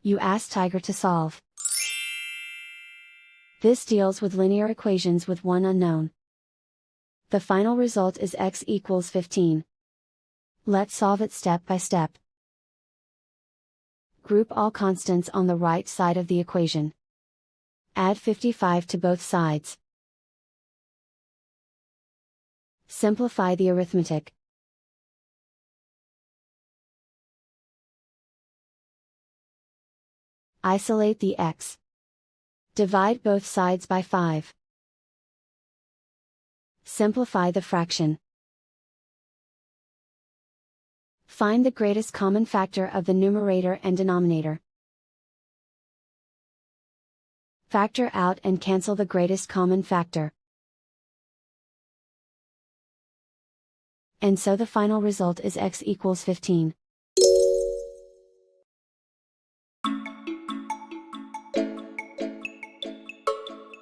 You ask Tiger to solve. This deals with linear equations with one unknown. The final result is x equals 15. Let's solve it step by step. Group all constants on the right side of the equation. Add 55 to both sides. Simplify the arithmetic. Isolate the x. Divide both sides by 5. Simplify the fraction. Find the greatest common factor of the numerator and denominator. Factor out and cancel the greatest common factor. And so the final result is x equals 15.